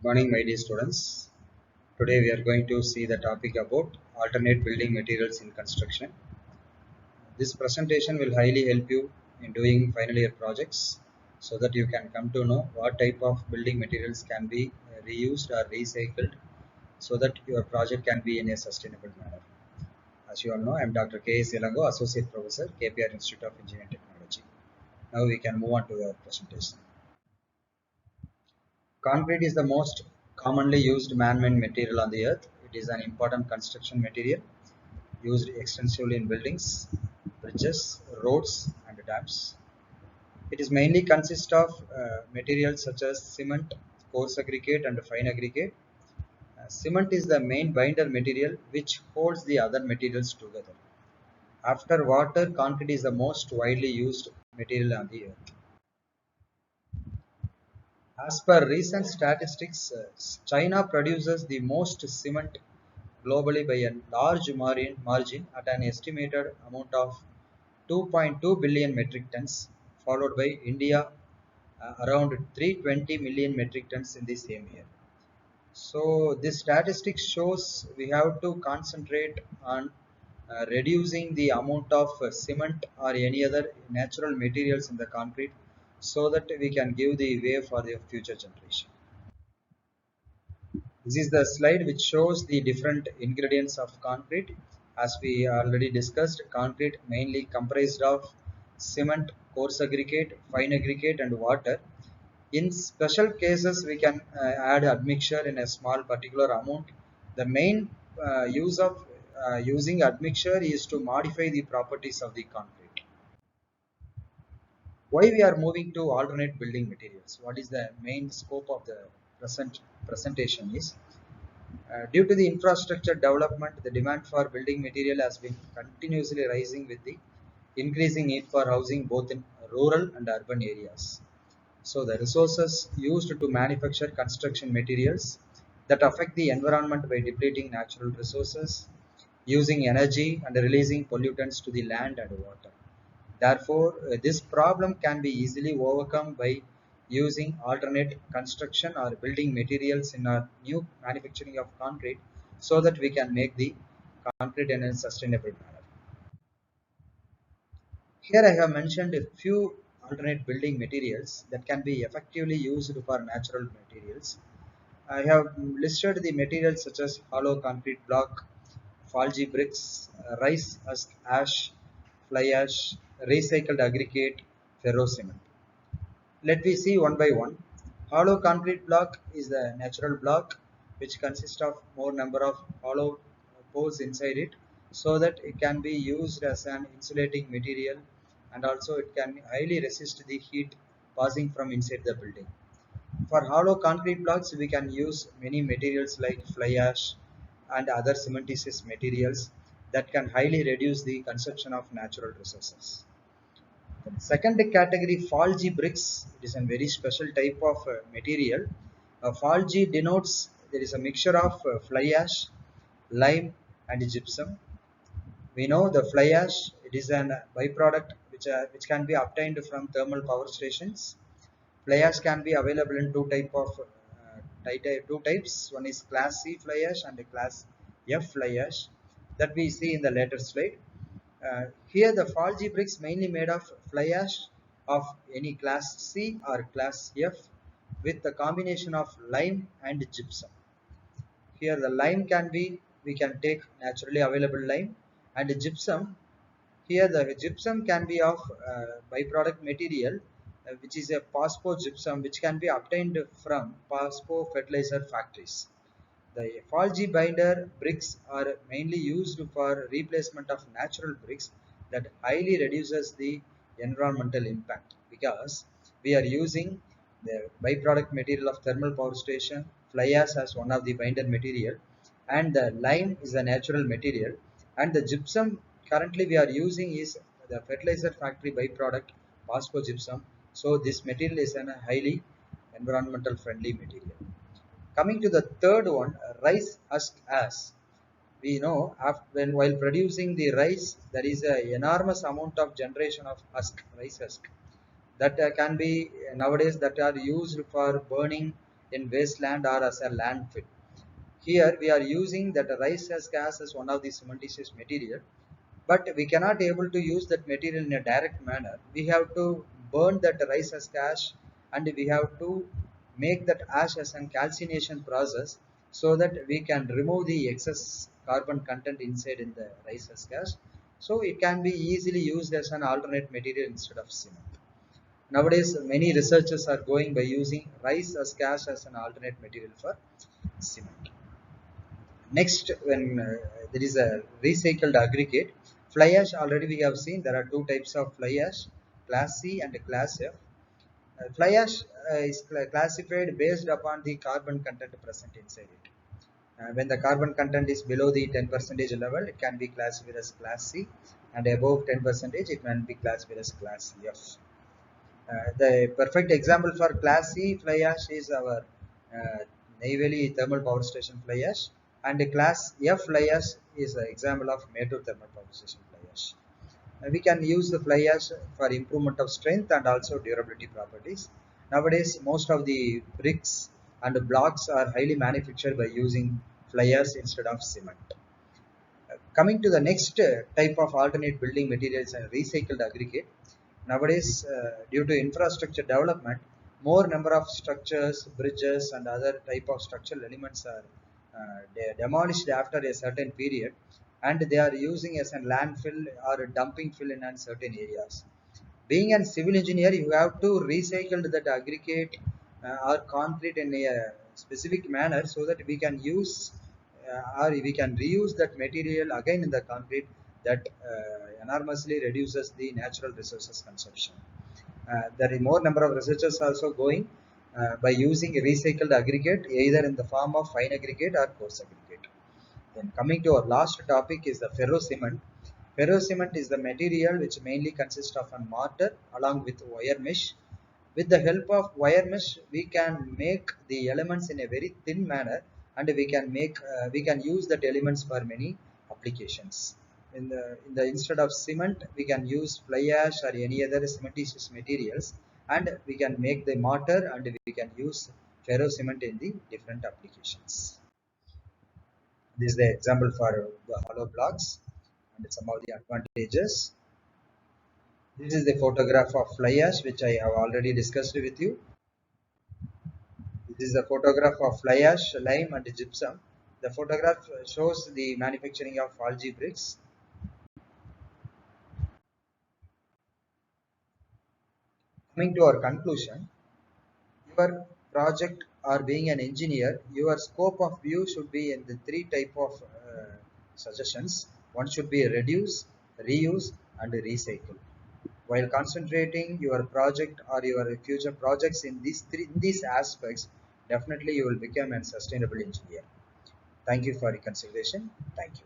Morning, my dear students. Today we are going to see the topic about alternate building materials in construction. This presentation will highly help you in doing final year projects so that you can come to know what type of building materials can be reused or recycled so that your project can be in a sustainable manner. As you all know, I am Dr. K.S. Elango, Associate Professor, KPR Institute of Engineering Technology. Now we can move on to the presentation. Concrete is the most commonly used man-made material on the earth. It is an important construction material used extensively in buildings, bridges, roads, and dams. It is mainly consists of materials such as cement, coarse aggregate, and fine aggregate. Cement is the main binder material which holds the other materials together. After water, concrete is the most widely used material on the earth. As per recent statistics, China produces the most cement globally by a large margin at an estimated amount of 2.2 billion metric tons, followed by India around 320 million metric tons in the same year. So this statistic shows we have to concentrate on reducing the amount of cement or any other natural materials in the concrete so that we can give the way for the future generation. This is the slide which shows the different ingredients of concrete. As we already discussed, concrete mainly comprised of cement, coarse aggregate, fine aggregate, and water. In special cases, we can add admixture in a small particular amount. The main use of using admixture is to modify the properties of the concrete. Why we are moving to alternate building materials? What is the main scope of the presentation is due to the infrastructure development, the demand for building material has been continuously rising with the increasing need for housing both in rural and urban areas. So the resources used to manufacture construction materials that affect the environment by depleting natural resources, using energy and releasing pollutants to the land and water. Therefore, this problem can be easily overcome by using alternate construction or building materials in our new manufacturing of concrete so that we can make the concrete in a sustainable manner. Here I have mentioned a few alternate building materials that can be effectively used for natural materials. I have listed the materials such as hollow concrete block, Falgi bricks, rice husk ash, fly ash, recycled aggregate, ferro cement. Let me see one by one. Hollow concrete block is the natural block which consists of more number of hollow pores inside it so that it can be used as an insulating material and also it can highly resist the heat passing from inside the building. For hollow concrete blocks, we can use many materials like fly ash and other cementitious materials that can highly reduce the consumption of natural resources. The second category, Falgi bricks, it is a very special type of material. Falgi denotes there is a mixture of fly ash, lime, and gypsum. We know the fly ash, it is a byproduct which can be obtained from thermal power stations. Fly ash can be available in two types. One is class C fly ash and class F fly ash that we see in the later slide. Here the Falgi bricks mainly made of fly ash of any class C or class F with the combination of lime and gypsum. Here the lime can be, we can take naturally available lime, and the gypsum, here the gypsum can be of byproduct material which is a phospho gypsum which can be obtained from phospho fertilizer factories. The Falgi binder bricks are mainly used for replacement of natural bricks that highly reduces the environmental impact because we are using the byproduct material of thermal power station, fly ash as one of the binder material, and the lime is a natural material, and the gypsum currently we are using is the fertilizer factory byproduct phosphogypsum. So this material is a highly environmental friendly material. Coming to the third one, rice husk ash. We know when while producing the rice, there is an enormous amount of generation of husk, rice husk, that can be nowadays that are used for burning in wasteland or as a landfill. Here we are using that rice as gas as one of the cementitious material, but we cannot able to use that material in a direct manner. We have to burn that rice as gas, and we have to make that ash as a calcination process, so that we can remove the excess carbon content inside in the rice as gas. So it can be easily used as an alternate material instead of cement. Nowadays, many researchers are going by using rice as gas as an alternate material for cement. Next, when there is a recycled aggregate, fly ash, already we have seen there are two types of fly ash, class C and class F. Fly ash is classified based upon the carbon content present inside it. When the carbon content is below the 10 percentage level, it can be classified as class C, and above 10 percentage, it can be classified as class F. The perfect example for Class C fly ash is our uh, Neyveli thermal power station fly ash, and the Class F fly ash is an example of Mettur thermal power station fly ash. We can use the fly ash for improvement of strength and also durability properties. Nowadays, most of the bricks and blocks are highly manufactured by using fly ash instead of cement. Coming to the next type of alternate building materials and recycled aggregate. Nowadays, due to infrastructure development, more number of structures, bridges, and other type of structural elements are demolished after a certain period, and they are using as a landfill or a dumping fill in certain areas. Being a civil engineer, you have to recycle that aggregate or concrete in a specific manner, so that we can use or we can reuse that material again in the concrete, that enormously reduces the natural resources consumption. There is more number of researchers also going by using recycled aggregate either in the form of fine aggregate or coarse aggregate. Then coming to our last topic is the ferrocement. Ferrocement is the material which mainly consists of a mortar along with wire mesh. With the help of wire mesh, we can make the elements in a very thin manner, and we can use that elements for many applications. In the instead of cement, we can use fly ash or any other cementitious materials, and we can make the mortar, and we can use ferrocement in the different applications. This is the example for the hollow blocks and some of the advantages. This is the photograph of fly ash which I have already discussed with you. This is the photograph of fly ash, lime and gypsum. The photograph shows the manufacturing of algae bricks. Coming to our conclusion, your project or being an engineer, your scope of view should be in the three type of suggestions. One should be reduce, reuse and recycle. While concentrating your project or your future projects in these aspects, definitely you will become a sustainable engineer. Thank you for your consideration. Thank you.